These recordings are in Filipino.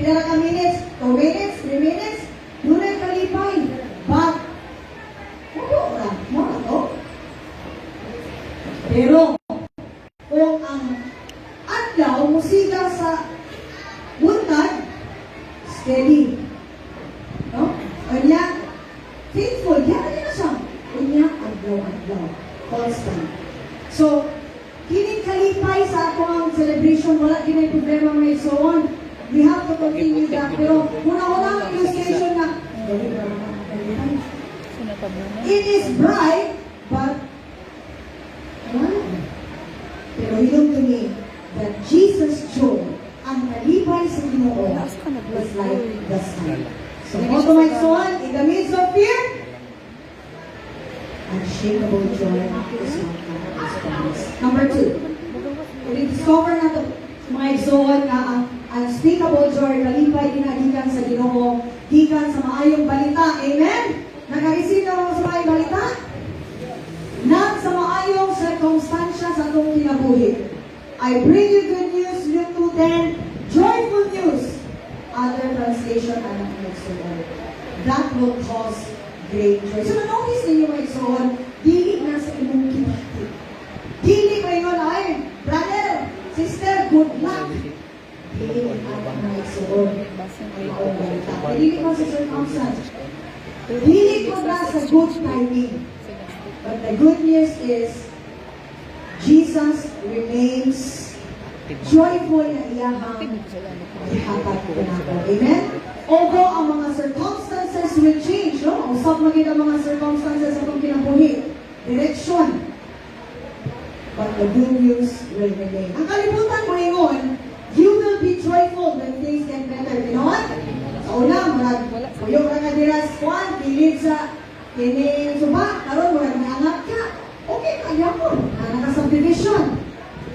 pila ka minutes, 2 minutes, 3 minutes, dunay kalipay. But, mo na to. Pero, kung ang adlaw musika sa buntag, steady. No? Kanya, faithful. Yan na siya. Kanya, adlaw. Constant. So, kining kalipay sa atong celebration, wala kinay problema may so on. We have to continue that. Pero, muna-una ang illustration na, it is bright, but, pero yun to me, that Jesus' joy, ang kalipay sa Ginoo, was like the sun. So, mo to my son, in the midst of fear, unshakable joy is what God has. Number 2, i-discover na ito, mga igsoon na ang unspeakable joy, kalipay ginagikan sa Ginoo, gikan sa maayong balita. Amen? Nag-receive na mo sa maayong balita? Nang sa maayong circumstansya sa atong kinabuhi. I bring you good news, Luke 2:10, joyful news. Other translation, anak ng igsoon. That will cause great joy. So, na-notice ninyo mga igsoon, dili na sa imong kinahit. Dili ko yun ay, brother, sister, good luck. Dili na mga igsoon. Dili ko sa circumstance. Dili ko na sa good timing. But the good news is, Jesus remains joyful na iyahang ihatag ko na ako. Amen? Although ang mga circumstances will change, no? Usap maging ang mga circumstances sa itong kinabuhi. Direction. But the good news will remain. Ang kalibutan mo ingon, you will be joyful when things get better. You know what? Sa una, kuyong ka diras, kuan, pilit sa kini suba, karon mo nag-angat ka. Okay, kaya mo. Naka-subdivision.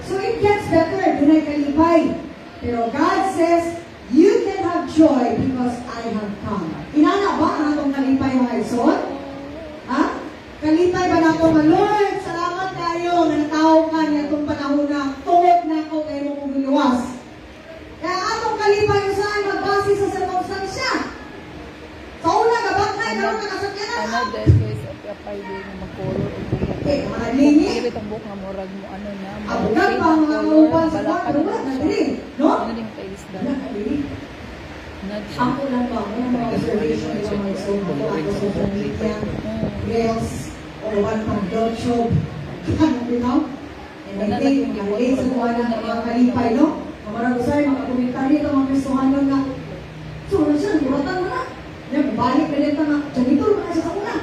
So it gets better. Dunay kalipay. Pero God says, you can have joy because I have come. Inana ba ang atong kalipay mga ison? Ha? Kalipay ba na ako, Lord, salamat kayo na natao ka niya itong panahon na tungod na ako kayo mong umiluwas. Kaya atong kalipay yung saan magbase sa circumstansya. Sa una, gabak na, karoon na kasakyan na. Ano, dahil guys, apply din yung mag-color o buhok. Mga lini. Kaya itong buhok nga murag mo, ano na, Abugan pa ang mga kauban sa kwarto. Wala, nagrin. No? Ano din tayo isda? Nudge. Ako lang ba, may mga observation ng mga isong ako social media, reels, or one pang dog show, you know? And I think, nalay sa kuha ng mga kalipay, no? Kamarang usay, mga komentaryo ito, mga kristuhan nun na, so, wala siya, buratan mo na. Yan, balik na nito na, janitor mo na siya sa una.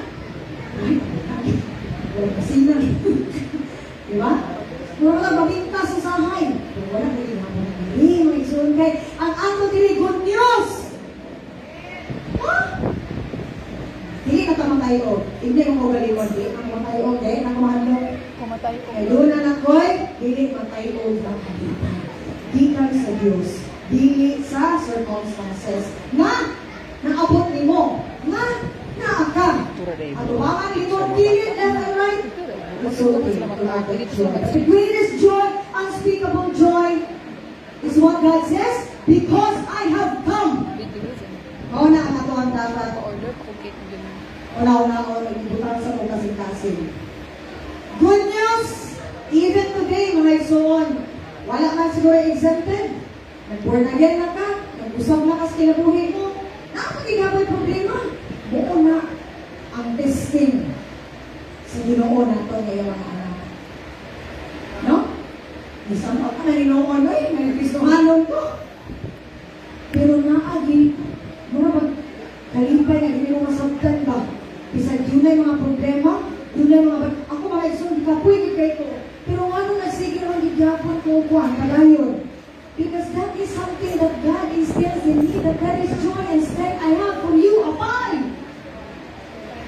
Ay, wala kasi na. Diba? Wala lang mabinta sa sahay. Pero wala na ginagawa na hindi, mga isuon kay, ang ato dili good news. Ha? Hindi na kamatay o. Hindi mo magaliwan, di. Ang matay o, di. Ang kumahalo. Kumatay ko. Kaya doon na nakoy, dili matay o ng kalipan. Gikan sa Diyos. Dili sa circumstances. Na, naabot ni mo. Na, naaka. At umangan likod, dili left and right. The greatest joy, unspeakable joy, is what God says, because I have come. Oo na ang ato ang dapat. Order ko cake din. Una-una ako, nagbutang sa mga kasing-kasing. Good news, even today, mga isuon, wala ka siguro exempted. Nag-born again na ka, nag-usap na ka sa kinabuhi mo, nakapagigabay problema. Buo na ang testing sa Ginoo nato ngayon mga anak. No? Isang ako na Ginoo na may Kristohanon ko. Pero naagi, mga kalipay na hindi mo masabtan ba? Bisan yun ay mga problema, yun ay mga ako mga igsoon, di ka pwede kayo ko. Pero ano na sige naman gigapon ko kuhan, kagayon. Because that is something that God instills in me, that there is joy and strength I have from you, Apay.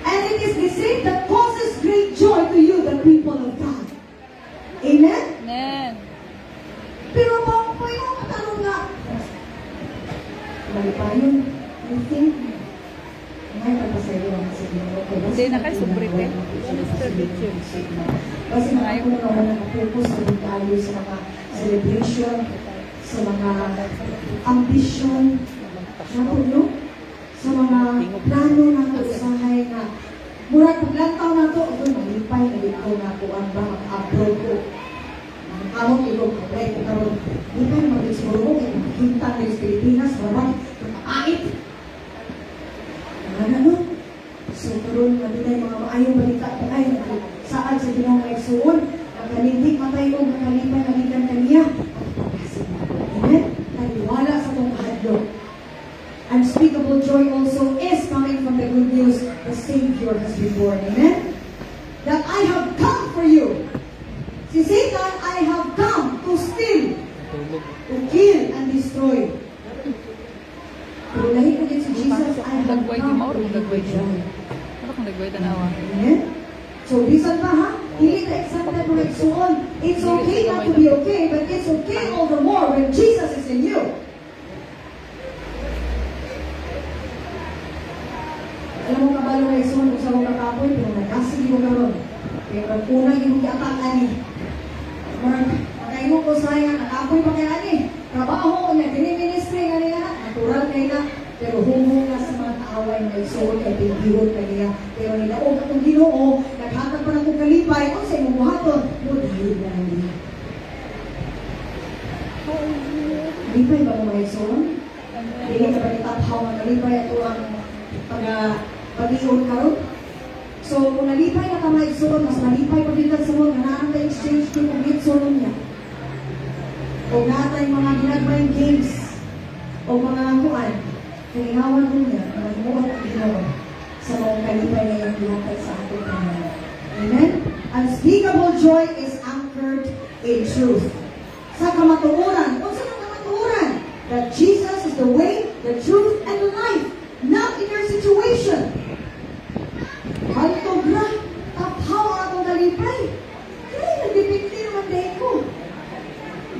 And it is the same that causes great joy to you, the people of God. Amen? Amen. Pero ba po yung katanong nga, bali pa yun, you think, ngayon nagpasayo ang siguro. Hindi na kayo sobrite. Mr. Bitchin. Kasi mga ako na nakapokus sa tayo sa mga celebration, sa mga ambition, Nato nyo, sa mga plano nato usahay na murag paglantaw nato, ito malipay na dito na ko ang ba mag-upload ko. Kamot ito, apply ko karon. Di ba yung mag-isuro mo, kaya makikita ng Pilipinas, bawat kapait. Ano? So, karon madunay mga maayong balita po ay saan sa Ginoong Maigsuon, nakalindig matay o nakalipay maligan kaniya. Amen? Naniwala sa itong kahadlok. Unspeakable joy also is coming from the good news the Savior has been born. Amen? That I have come for you. Si Satan, I have come to steal, to kill, and destroy. Pero lahi ko din si Jesus, I have Nagway di come mauro, to nagway give di. joy. Ano kung nagway tanawa? Amen? So, bisan pa ha? Hindi ka excited mo nagsuon. It's okay not to be okay, but it's okay all the more when Jesus is in you. Alam mo kabalo na isuon kung sa mga kapoy, pero nagasig mo karon. Pero nagpunang yung atak ani. Makaingo ko sayang, nakapoy pa kaya ani. Trabaho ko niya, dini-ministry nga niya, natural kayo na. Pero humong nga sa mga kaaway na isuon, kay pinggihon ka niya. Pero nilaog atong Ginoo, naghatag pa na kong kalipay, kung sa imong buhaton, mo dahil na niya. Kalipay ba mo mga isuon? Hindi ka ba nitathaw nga kalipay ato ang pag-iyon karon? So, kung nalipay na ka maigsuon, mas malipay pa din sa mga nanaan ka exchange ko kung gitsuon niya. O natay mga ginagmayang games o mga kuan, kailangan mo niya na magmuot at ginawa sa mga kalipay na yung ginatay sa ating pangalan. Amen? Unspeakable joy is anchored in truth. Sa kamatuoran, kung saan ang kamatuoran? That Jesus is the way, the truth, and the life. Not in your situation. Haltog na, taphaw ang akong kalipay. Kaya nagpipigli naman dahil ko.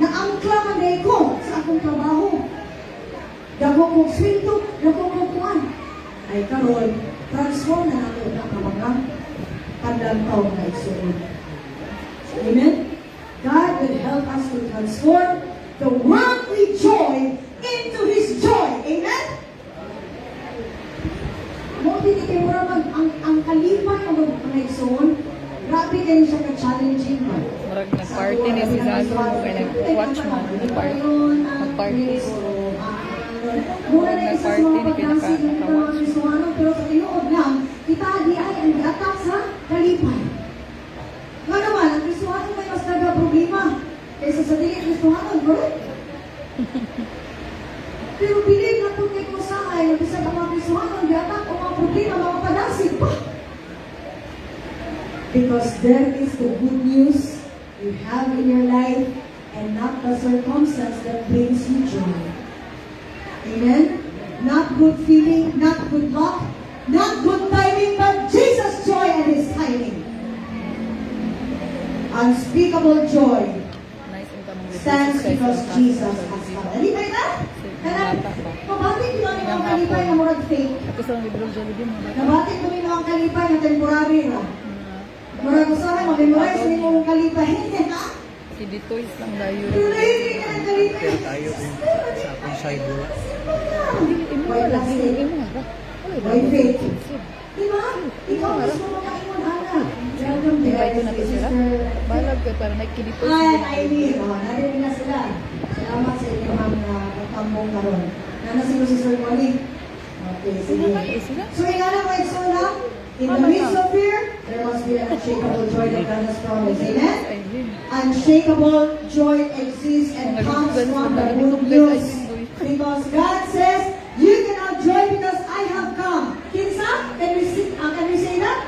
Naangkla man dahil ko sa akong trabaho. Dako kong sweldo, dako kong kuwan. Ay karon, transform na nato na ang mga pandantaw na isuon. Amen? God will help us to transform the worldly joy into His joy. Amen? Mo din kay mura ang kalipay ang mga isuon, grabe kayo siya ka-challenging ba? Marag nag-party ni si Zalo, kaya nag-watch mo, nag-party. Mura na isa sa mga pagkasig ng mga Kristohanon, pero sa tinuod lang, kita di ay ang atak sa kalipay. Nga naman, ang Kristohanon may mas naga problema kaysa sa dili Kristohanon, correct? Pero bilib na itong kay Kusahay, nabisa ang mga Kristohanon, di atak o mga problema, mga padasig pa. Because there is the good news you have in your life and not the circumstance that brings you joy. Amen? Not good feeling, not good luck, not good timing, but Jesus' joy and His timing. Unspeakable joy Nice ang tamang stands because Jesus has come. Alipay na? Kanan, mabatik ko lang ang kalipay na murag fake. Ako sa libro Jollibee mo. Nabatik ko ang kalipay na temporary na. Murag usahay, mag-memorize ni mo ang kalipay. Ha? Si Ditoys lang layo. Pero nahihigit ka ng kalipay. Pero tayo sa akong side wala. White plastic. White fake. Diba? Ikaw mismo makaingon, Ana. Welcome to Invite ko na to guys, sila. Sister. Balag ko para nagkiditoys. Hi, Ivy. Narinig na sila. Salamat sa inyo, ma'am, na pagtambong karon. Nana sino si Sir Wally? Okay, sige. So, ingala mo, Exona, in the midst of fear, there must be an unshakable joy that God has promised. Amen? Unshakable joy exists and comes from the good news. Because God says, you can have joy because I have come. Kinsa? Can we say that?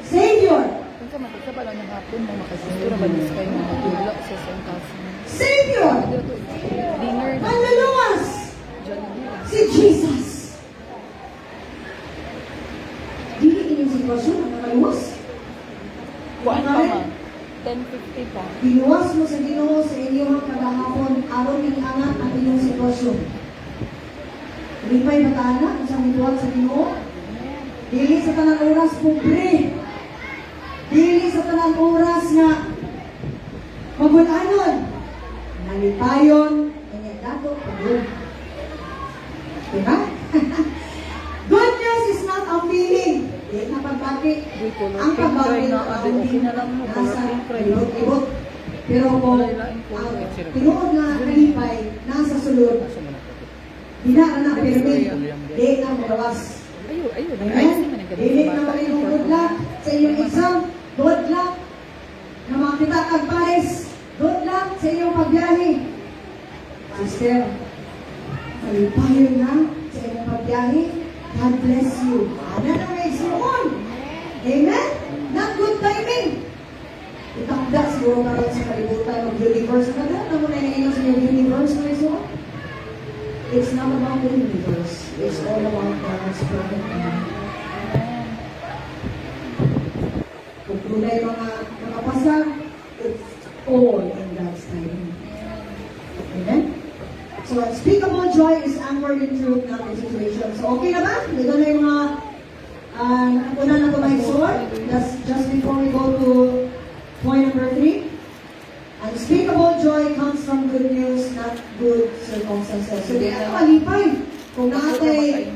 Savior. Kung sa matasa pala ng hapon, mga makasistura ba nis kayo mga tulak sa sangkasan. Savior. Dinner. Manluluwas. Jollibee. Si Jesus. Dili inyong sitwasyon ang nakaluwas. Kuan pa man. 10:50 pa. Binuwas mo sa Ginoo sa inyong kagahapon aron iangat ang inyong sitwasyon. Lipay batana kung sa mituwag sa Ginoo. Dili sa tanang oras pobre. Dili sa tanang oras nga magun-anon. Nalipayon, kanya dato pagod. Diba? Good news is not a feeling. Hindi na pagbati. Uy, color Ang pink pagbati try na, ang ate, okay na lang mo, color nasa pink try na. ibot-ibot. Pero kung Wala lang, color ang pink. tinuod na kalipay nasa sulod, Kaso mo na po. di na na pirmi, Yes, di na magawas. Ayun, ayun. Ay, Amen? naman ang Dili ganun na sa bata. kayo good luck sa inyong exam. Good luck na makita kag pares. Good luck sa inyong pagbiyahe. Sister, malipayon na sa inyong pagbiyahe. God bless you. Ana na may suon. Amen? Not good timing. Itakda siguro karon sa kalibutan ng universe. Kada na mo na yung sa inyong universe may suon. It's not about the universe. It's all about God's perfect plan. Kung tunay mga pasag, it's all in God's timing. Amen? So, unspeakable joy is anchored in truth, not in situation. So, okay na ba? Ito na yung mga una na kumahisor. Just before we go to point number 3. Unspeakable joy comes from good news, not good circumstances. So, di ano malipay. Kung naatay,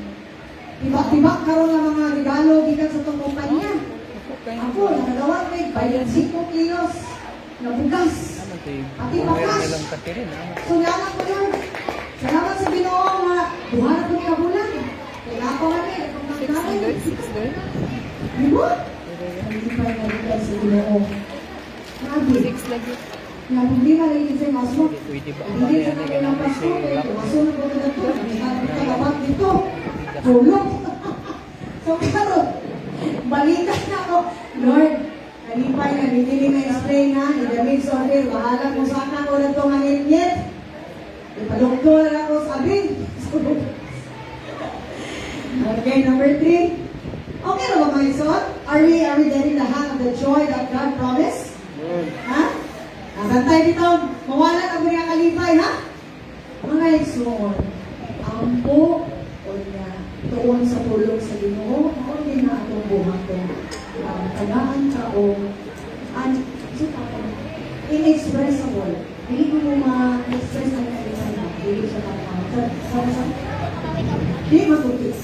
tiba-tiba karoon ng mga regalo gikan sa itong kumpanya. Ako, nakagawa may 25 kilos na bugas. Ano ito yung Pati mayroon pakas. nilang katirin. So, nanak ko yun. Salamat sa Ginoo nga buhay ko niya bulan. Kaya ako kami, itong namin. 600? Di ba? Malipay na rin sa Ginoo. Grabe. 6 lagi. Nga, hindi na rin sa maso. Pwede ba? Hindi sa Ano mga yan? pasto, Si kaya Lap. masunod ko na ito. Nagkakawag dito. Tulog. So, karon, balikan na ako. Lord, kalipay na, hindi na spray na, in the midst of it, bahala kung saan ako na itong hangin-ngit. Ipalugtol na ako sa abing. Okay, number 3. Okay na ba mga isot? Are we getting the hang of the joy that God promised? Ha? Nagantay dito, mawala ang mga kalipay, ha? Mga isot, ampo o na tuon sa tulong sa Ginoo, okay na itong buhaton. Tagaan ka o inexpressible. Hindi mo ma-express ang kalipay na. Hindi siya tagaan. Hindi matutis.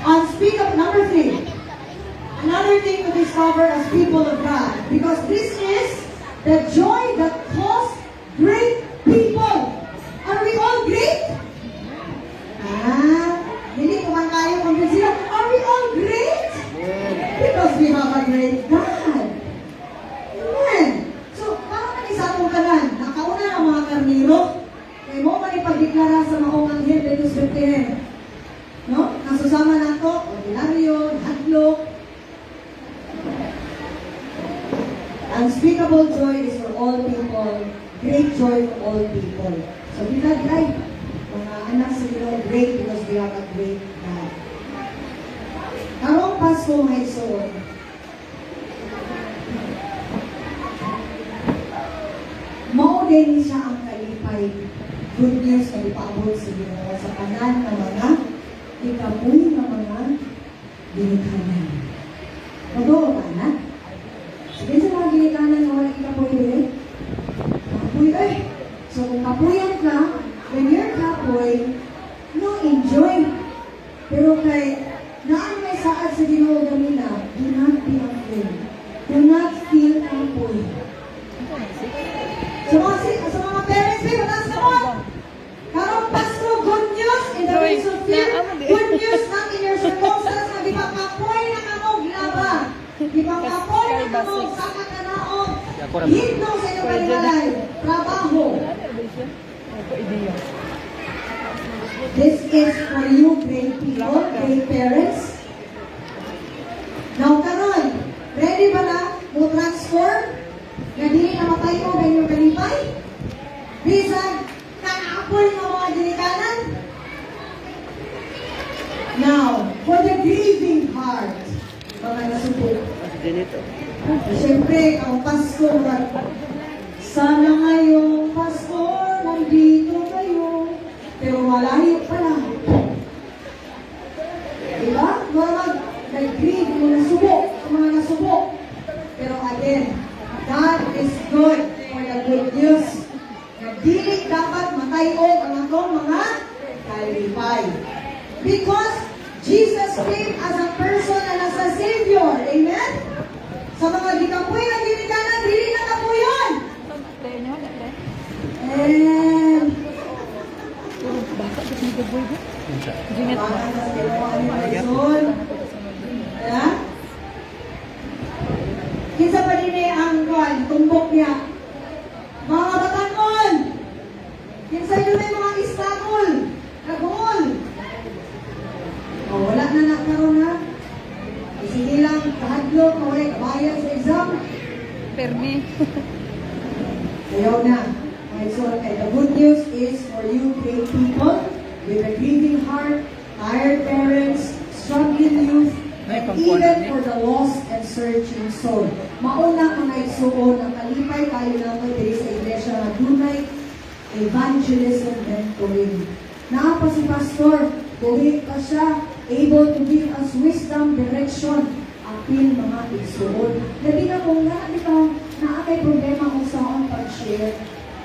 Unspeakable, number 3. Another thing to discover as people of God, because this is the joy that calls great people. Are we all great? Hindi ko man tayo kung sila. Are we all great? Because we have a great God. Amen. So, parang man isa akong kanan, nakauna ang mga karniro, kaya mo man ipagdeklara sa maong anghel, Leviticus 15. No? Nasusama na ito, ordinaryo, hadlok. Unspeakable joy is for all people. Great joy for all people. So, kita ay, mga anak sa Ginoo, great because we have a great God. Karong Pasko, may soon. Mao din siya ang kalipay. Good news na ipaabot sa Ginoo sa kanan ng mga ikabuhi ng mga ginikanan. Mag-oo ka na? Sige sa mga ginikanan na wala ikabuhi din. Kapoy eh. So kung kapuyan ka, when you're kapoy, no, enjoy. Pero kay naan may saad sa Ginoo gamina, do not be afraid. Do not feel kapoy. Sa mga parents, may mataas ka mo. Karong Pasko, good news in the midst of fear. Good news not in your circumstance na di ba kapoy na kamog laba. Di ba kapoy na kamog saka ka naong. Hito sa inyong kanimalay. Trabaho. This is for you, great people, great parents. Now, karon, ready ba na mo transform? Na dili na matay mo ng inyong kalipay? Bisan, kanapol ng mga ginikanan? Now, for the grieving heart, mga nasubok. Siyempre, ang Pasko, sana ngayong Pasko, nandito kayo. Pero malayo pa lang. Diba? Nag-grieve, mga nasubok, mga nasubok. Pero again, God is good for the good news. Na dili dapat matayo ang atong mga kalipay. Because Jesus came as a person and as a Savior. Amen? Sa mga gikapoy na ginikanan, dili na kapuyon. And Baka sa mga boy ba? Unsa? Ginit ba? Baka na sa ginawa ni Marisol. Ya? Kinsa pa din ang kuan, tumbok niya. Mga batanon! Kinsa yun may mga istagol, kagol. O, wala na nakaroon ha. Sige lang, kahadlok, mawala bayad sa exam. Permi. Ayaw na. Okay, so the good news is for you great people with a grieving heart, tired parents, struggling youth, Nay, and pangkuan even ni. for the lost and searching soul. Mauna ang naigsuon ang kalipay tayo nato diri sa iglesia na dunay evangelism mentoring. Naa pa si pastor, buhi pa siya, able to give us wisdom, direction, apil mga igsuon. Labi na kung bitaw na kay problema kung saan pag-share.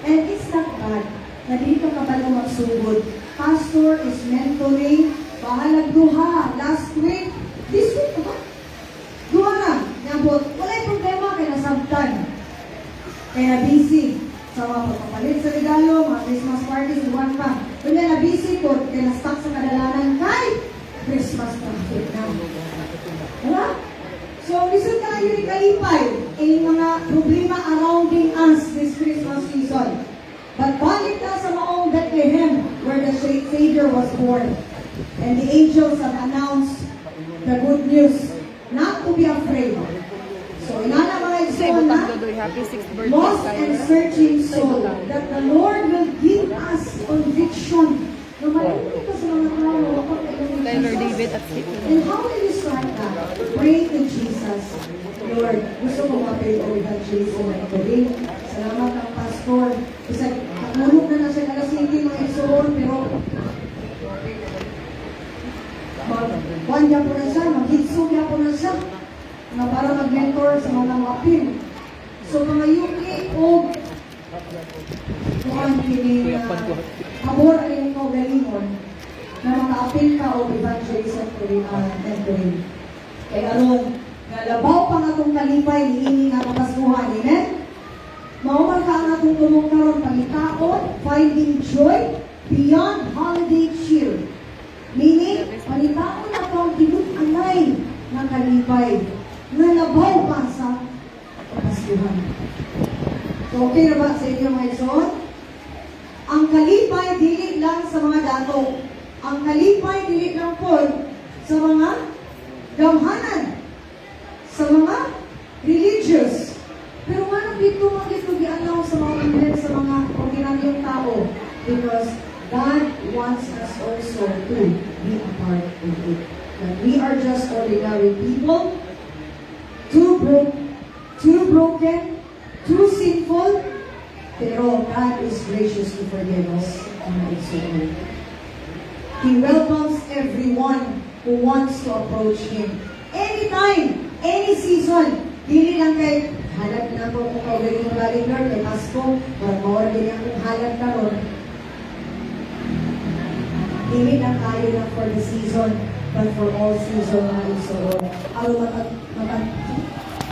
And it's not bad na dito ka ba magsugod. Pastor is mentoring, bahalag duha, last week, this week ba? Duha na, nabot, wala'y problema kay nasabtan. Kaya busy sa mga pagpapalit sa regalo, mga Christmas parties, iwan pa. Kaya na busy ko, kaya na-stuck sa kadalanan kay Christmas party na. Diba? So, listen ka lang yung kalipay in mga problema surrounding us this Christmas season. But balik na sa maong Bethlehem where the Savior was born. And the angels have announced the good news, not to be afraid. So, inana mga Say, igsoon na, butang dodoy. Happy 6th birthday, lost and Tyler. searching soul, that the Lord will give us conviction. No matter ka sa mga tao, kapag kailangan ni Tyler Jesus. David at Steve. And how will you start that? Pray to Jesus. Lord, gusto ko mapay o evangelism na ito rin. Salamat ang pastor. Isa, nakulog na siya nalasinti mga igsoon, pero magkuhan niya po na siya, mag-hitsog niya po na siya na para mag-mentor sa mga mapil. So mga yuki o kuhan kini Kuya Pan ko. abor ay mo galingon na maka-apil ka o evangelism ko rin mentoring. Kaya aron, nalabaw pa nga itong kalipay ni ini nga kapasuhan. Amen? Mauman ka ang atong tulong karon pangitaon, finding joy beyond holiday cheer. Meaning, panitaon na ito ang tinut-anay ng kalipay na labaw pa sa kapasuhan. So, okay na ba sa inyo mga ison? Ang kalipay dili lang sa mga dato. Ang kalipay dili lang po sa mga gamhanan, sa mga religious. Pero nga dito mag-ito sa mga pamilya, sa mga ordinaryong tao. Because God wants us also to be a part of it. That we are just ordinary people, too broken, too sinful, pero God is gracious to forgive us. He welcomes everyone who wants to approach Him. Anytime, any season, dili lang kay halap na po kung kawin yung galing Lord, kay Pasko, para mawar din akong halap na ron. Dili lang tayo na for the season, but for all season na isoon. Ang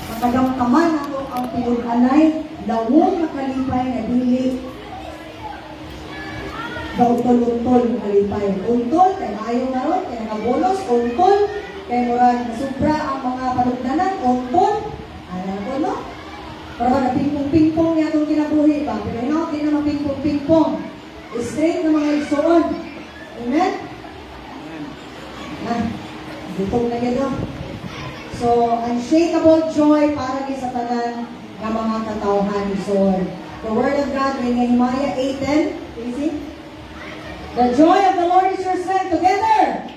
matagangkaman ako ang pinag-alay, lawong na kalipay na dili untol-untol ng kalipay. Untol, kaya ayaw na ron, kaya nakabolos, untol, kaya murag nasubra ang mga panugdanan, untol, ano ko no? Para ba na pingpong-pingpong niya itong kinabuhi ba? Pero hindi din naman pingpong-pingpong. Straight na mga igsoon. Amen? Butong na gano'n. So, unshakable joy para ni sa tanan ng mga katawhan igsoon. The Word of God in Nehemiah 8:10. Can you see? The joy of the Lord is your strength. Together!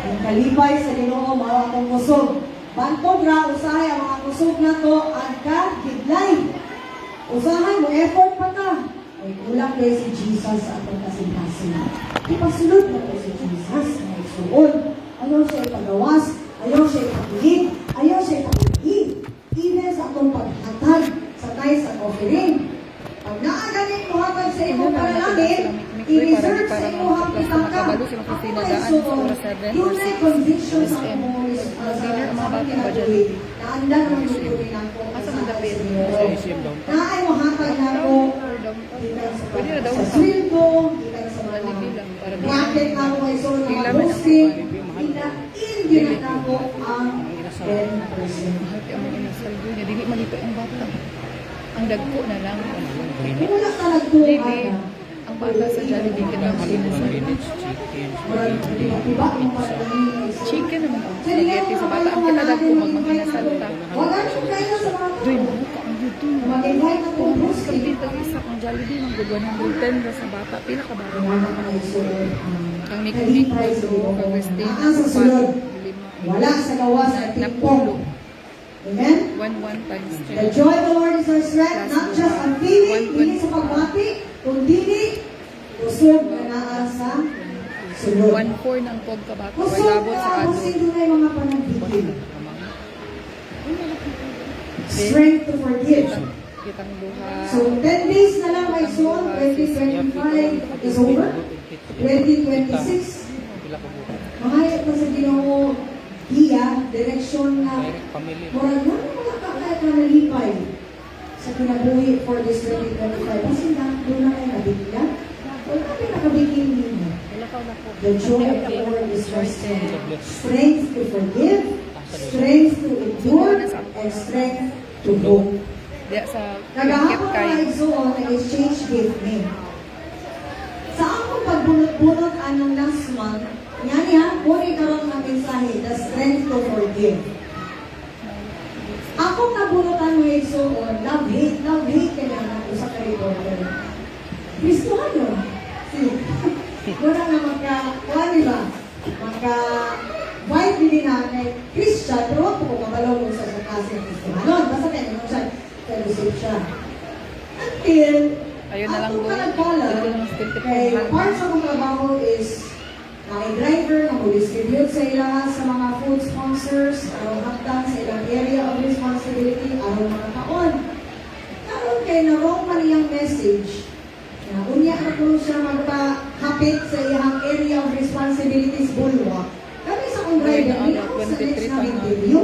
Ang kalipay sa Ginoo mao atong kusog. Bantog ra usahay ang mga kusog na to agka gidlay. Usahay mo effort pa ta. Ay kulang kay si Jesus sa atong kasing-kasing. Ipasulod na kay si Jesus na isuon. Ayaw siya ipagawas, ayaw siya ipakilig, ayaw siya ipakilig. Even sa atong paghatag sa tayo sa offering. Pag naaganin mo hatag sa imong panalangin, i-reserve sa imong pitaka. Makabalo sa opisina daan sa oras 7 or 6. Conviction sa SM. akong Dinner ang mga bata ba dyan? naandan mo yung tuloy na ako. Asa man dapit? SM down. Naay mo hatag na ako. Pwede na daw Sa sa sweldo, gikan sa mga Jollibee lang. Para di bracket na ako ay solo Pila na man ang hosting. kuwan. Hindi na ako ang 10%. mahal kaya mo inasaldo niya. Dili malito ang bata. Ang dagko na lang. Wala ka nagtuwa Dili. na. Ang bata sa Jollibee ka lang sinasal. Iba mo pa rin. Chicken naman ang spaghetti sa bata. Ang kita dagko magmanginasalta. Wala nang kayo sa mga Doy, buka ang YouTube. mag-invite na kung Mas hosting. kapit ang isa ang Jollibee ng gagawin ng 110 sa bata. Pila ka ba? Ang mikro-mikro do, kag-westing, Sa sunod, wala sa gawas at Napulo. tingpong. Amen? 1 times The 10. joy of the Lord is our strength, not just ang feeling, hindi sa pagbati, kundi usog na naa sa sunod. 1/4 ng pog ka bata. Or Usog labot sa na ado. usig doon ay mga panagbigil. Strength to forgive. Kitang duha. So 10 days na lang may soon, 2025 is over. 2026. Mahayag na sa Ginoo Hiya, direksyon na Direct family. murag na mga kakaya ka nalipay sa kinabuhi for this 2025. Kasi na, doon na kayo nabigyan. Wala kayo nakabigyan ninyo. The joy of the Lord is your strength. Strength to forgive, strength to endure, and strength to hope. Diya sa Nagahapon Phuket na kay. nag-exoon, nag-exchange gift me. Sa akong pagbunot-bunot anong last month, nga niya, muli karoon ng mensahe, the strength to forgive. Akong nabunutan mo exoon, love-hate ka niya na sa kariboter. Kristuhan yun. Wala na wala ba? Vibe din na kay Christian, pero wag ko kabalaw mo sa kasi ng Kristuhanon. Basta kayo nung siya, fellowship siya. Until, Ayun na lang ako boy. ka nagkala, Dito lang still kay part sa kong trabaho is driver na mo-distribute sa ilang sa mga food sponsors, araw hagdan sa ilang area of responsibility, araw mga taon. Karon kay na-wrong man iyang message, na unya na po siya magpa-hapit sa iyang area of responsibilities bulwa. Kami sa kong driver, hindi ako sa next na interview.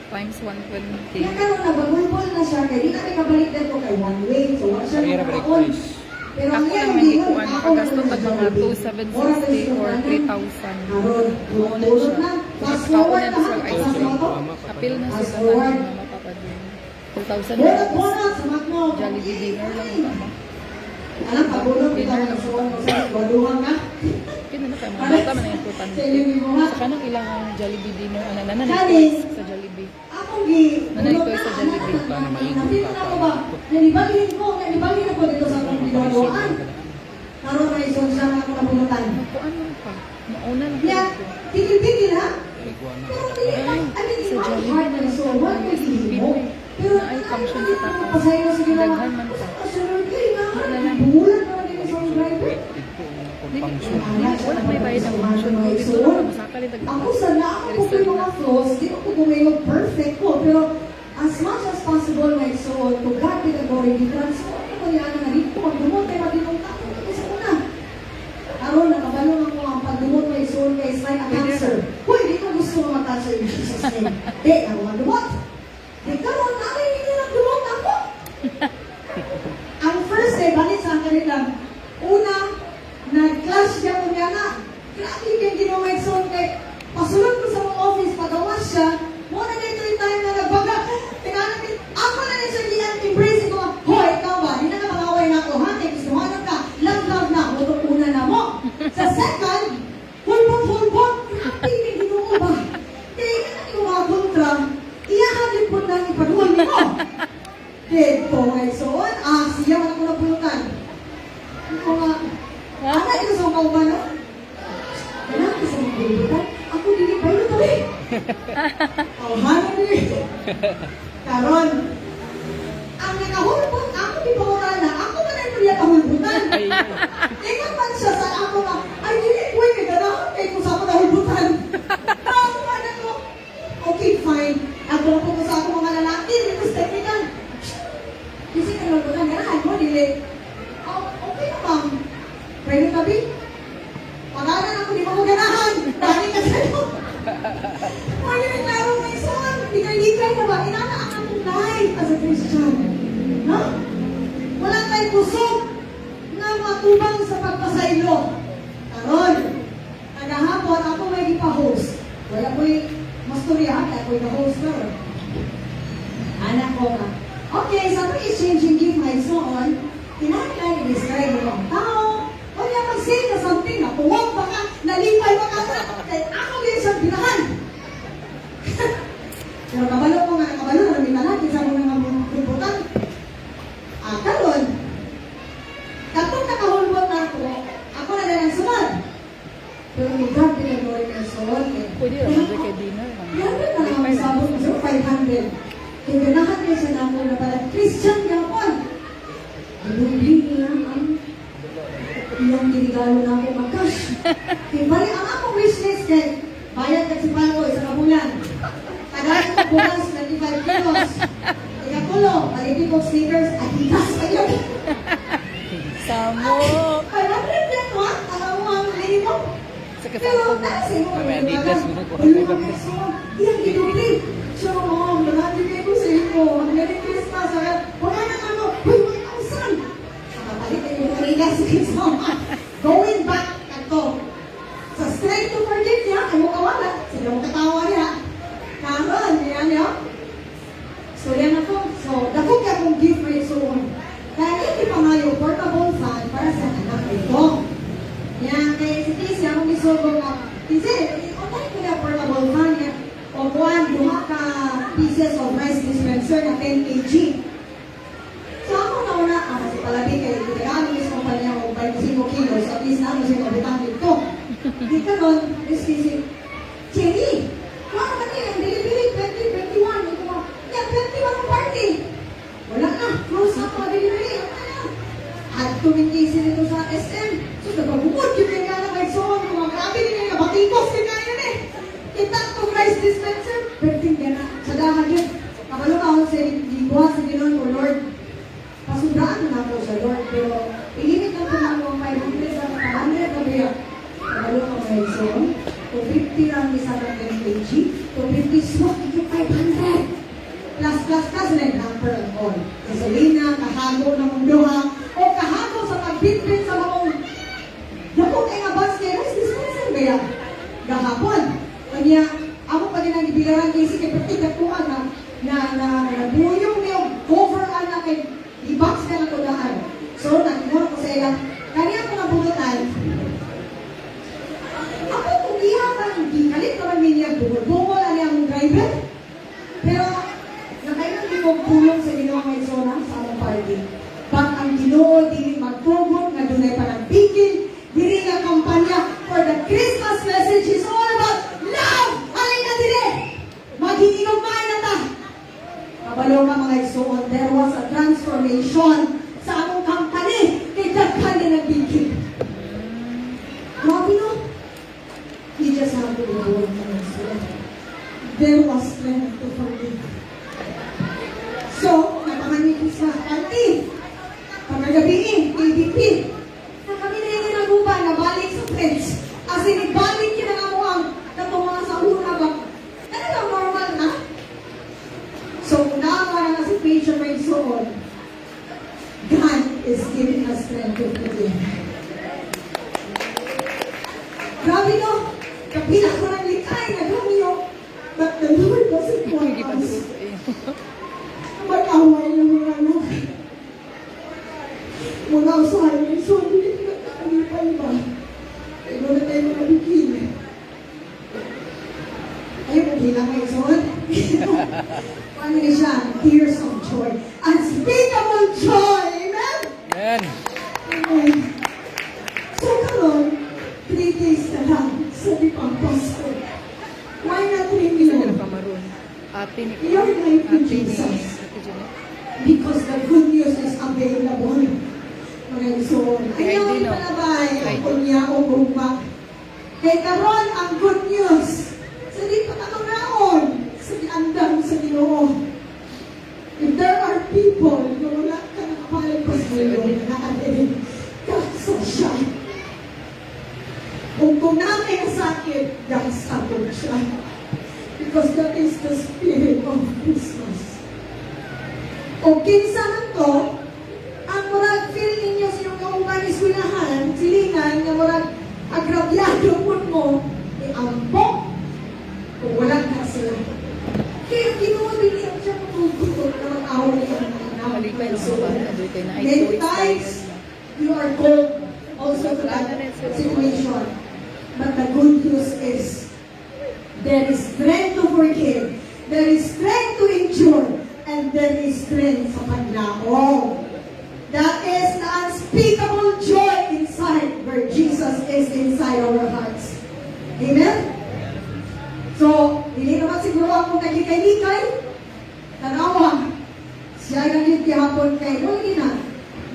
Times 120. Kaya karon nabagulbol na siya, kaya di na may kabalik dito kay one way, so wala siya Kaya break nakaon. price. Pero ang Ako iyang naman gingon, ikuan, ako paggasto naman pag sa mga Jollibee. 2,760 or 3,000. Karon, Muna tulog siya. na. Fast Pagkakaon forward na na sa ha. ice Sa cream. moto. Apil na Fast sa forward. tanan na mapapadun. 2,000 Bonus, na. bonus, sa Magno. Jollibee dinner lang tama. Alam, pabulog kita Dinner ng lang. suwan mo sa baluhan ka. Kina na kayo mga bata man ang importante. Sa ilimi mo ha. Sa kanang ilang Jollibee dinner, ano na Kanin. sa Jollibee. Akong gi. Nanay ko bulog sa na, Jollibee. anak, napili na ako ba? Nanibalin ko dito sa akong ginagawa. Karon na isong siya na ako nabunutan. Magkuan lang pa. Mauna lang Kaya, ko. tigil-tigil ha. Iguan na. Pero hindi, I mean, Sa it's not Jollibee hard na na so, what lang. can you do? Pero, Na ay function sa taas. pasaya na sa ginawa. Daghan man pa. Sunod kayo nga. Wala lang. Bulan na rin sa driver. Ito ang function. Wala may bayad ng function mo. Dito lang masakal yung Ako sana, ako po yung mga flaws, di ako gumayog perfect ko, pero as much as possible, my soul, to God be the glory, di transform ko niya na dito, pagdumot kay madinong tako, ito sa una. Aron, nakabalong ako ang pagdumot my soul kay is like a cancer. Hoy, di ko gusto mag-cancer in Jesus' name. Di, ako magdumot. Di ka mo, namin hindi nagdumot ako. Ang first day, balik sa akin lang, una, nag-clash niya ko niya na, grabe yung ginawa yung soul kay, pasulod ko sa mga office, pagawas siya, muna dito yung time na nagbaga, tingnan ako na rin siya i-embrace ko, hoy, ikaw ba, hindi na ka mangaway na ako, ha, kaya gusto ka, love na, utong una na mo. Sa second, hulbot, grabe yung ginawa ba? Kaya yung mga kontra, iyahalin po lang ipaduhan mo. Dito, ngay soon, siya man ako napulutan. Ako nga, ana ito sa mga umano? Anak, isa mga bulutan? Ako dili pa yun ito eh. Hanan din. Karon, ang nakahulbot, ako di pa wala na, ako man ay pwede kahulbutan. Ingat man siya sa ako nga, ay dili ko eh, gano'n, kay kung sa ako nahulbutan. Ako man ako, okay, fine. Ako na po sa ako mga lalaki, dito sa technical. Kasi nalulbutan, ganahan mo, dili. Okay na ba? Pwede tabi? Pag-anan ako, di mo ko ganahan. Dami ka sa'yo. Pwede rin klaro may son. Likay-likay na ba? Inana ang akong life as a Christian. Ha? Wala tayong kusog na matubang sa pagpasaylo. Karon, nagahapon ako may ipa-host. Wala ko'y masturya, kaya ko'y na-host na ron. Anak ko ka. Okay, sa so exchanging gift my son, kinakailangan i-describe mo ang tao. O niya mag-say na something na puwag ba ka, nalipay ba ka sa, kahit ako din sa binahan. Pero kabalo ko nga, kabalo na namin natin sa mga kumputan. Karon, kapag nakahulbot na ako na lang ang sunod. Pero may God pinag-uwi ng son. Pwede naman dyan kay dinner. Yan rin na lang ang sabon sa 500. Kaya ganahan niya siya na ako na pala, Christian yapon. Alubli niya ang iyang ginigalo na ako mag-cash. Kaya bali, ang akong wishlist kay bayad ka si Paco isang kabulan. Tagalan ko bukas 25 kilos. Ikapulo, palitin ko sneakers, adidas kayo. Samo. Ay, natin yan, ha? Alam mo ang minimum. Sa Pero kasama ko. kasi mo, May Adidas mo ko. iyang gidubli. So, marami kayo ko sa iyo. Merry Christmas. Wala na ano. Uy, 1,000. Nakapalit kayo yung Adidas. Going back ato. Sa straight to Virginia, ay mo kawala. Sila mo katawa niya. Karon, yan niya. So, yan ako. So, dako ka kong gift for its own. Kaya hindi pa nga yung portable fan para sa anak ito. Yan, kaya si Casey, ako misugo nga. Kasi, online ko na portable fan yan. O buwan, duha ka pieces of rice dispenser na 10 kg. So, ako na una, kasi palabi kayo, kailangan mo sa kumpanya ko 25 kilos, at least na ako siya kabitan dito. Di ka nun, Miss Casey, Jenny, kung ano ba niya, ang bili-bili, 20, 21, ito mo, yan, 21 ang party. Wala na, close na mga bili-bili, wala na. At tuming Casey nito sa SM, so nagpagumod, yung kaya na kay Son, kung mga grabe din yung batikos, din na yun eh. Kita itong rice dispenser, perting yan na, sa dahan yun. Kabalo ka ako sa lingwa, sa Ginoon ko, Lord, pasundaan na ako sa Lord, pero ilimit lang ko na ako ang 500 sa 100 na biya. Kabalo ka kay Son, 250 lang isa ng 10 kg, 250 swak, ito 500. Plus, na yung hamper and all. Gasolina, kahago ng munduha, o kahago sa pagbitbit sa maong napong ay nga bus kaya, rice dispenser ba yan? Gahapon. Kanya, ako pa din ang ibigaran kay sige, pertigat ko na buyong niyo, cover na kay i-box ka na ko daan. So, nakinura ko sa ilang, kanya ko nabunutan. Ako kung iyakan, kalit naman niya, bumol ang niyang driver. Pero, nakailang di ko pulong sa Ginoo ng Zona sa among party. Pag ang Ginoo dili magtugon nga dunay panagpigil, diri nga kampanya for the Christmas message is all about love. Halin na dire. Maghihinugmay na ta. Kabalo nga mga igsoon, there was a transformation sa among company kay daghan ni nagpigil. Grabe no? We just have to be bold mga igsoon. There was strength to forgive. So, napanganin ko sa party. Pagkagabiin, KBP. Na kami na yung naguba na balik sa friends. As in, balik yun ang amuang natumawa sa una ba? Ano lang, normal na? So, naawa na si Paige and so on. God is giving us strength to forgive. Grabe no? Kapila ko ng likay na gamiyo. But the Lord doesn't want Hindi pa us. dito sa iyo. Mag-away ng mga anak. Mga usahan ng so, hindi ko nakakalipan ba? Pero na tayo mga bikil. Ayaw mo bilang may son. Ano na siya? Tears of joy. Unspeakable joy! Amen? Amen. Amen. So, karon, 3 days na lang sa Dipang Pastor. Why not 3 Sino million? na pamaroon? Ate ni Your life in Ate ni Jesus. Ate Janet. Because the good news is available. Mga ison. Kaya Ayaw hindi, no? ipalabay Kaya ang kunya o gumpa. Kaya karon ang good news. Sa di patanaon. Sa diandang sa Ginoo. If there are people na wala ka nakapalag pa sa iyo, na aatin, kaksa siya. gasabog siya. Because that is the spirit of Christmas. O kinsa man to, ang murag feel ninyo sa inyong kauban eskwelahan, silingan, nga murag agrabyado mo, iambok, kung walang ka sila. Kaya ginawa din siya matututot na mag-awa niya ang anak. Malipay ng mga bata, doon kayo na ay Many so times, excited. you are called also to that situation. But the good news is, there is strength to forgive, there is strength to endure, and there is strength sa paglaong. That is the unspeakable joy inside where Jesus is inside our hearts. Amen? So, hindi naman siguro akong naglikay-likay. Tanawa, siya yung gihapon kay Molina.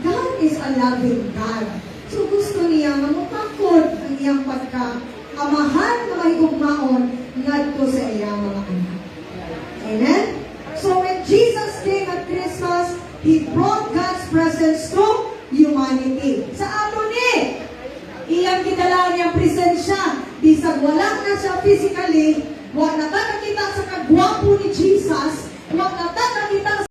God is a loving God. So gusto niya nga matakod ang iyang pagka-amahan na mahigugmaon ngadto sa iyang mga anak. Amen? So when Jesus came at Christmas, He brought God's presence to humanity. Sa ato ni, iyang gidala niyang presensya. Bisag wala na siya physically, wala na nakita sa kagwapo ni Jesus,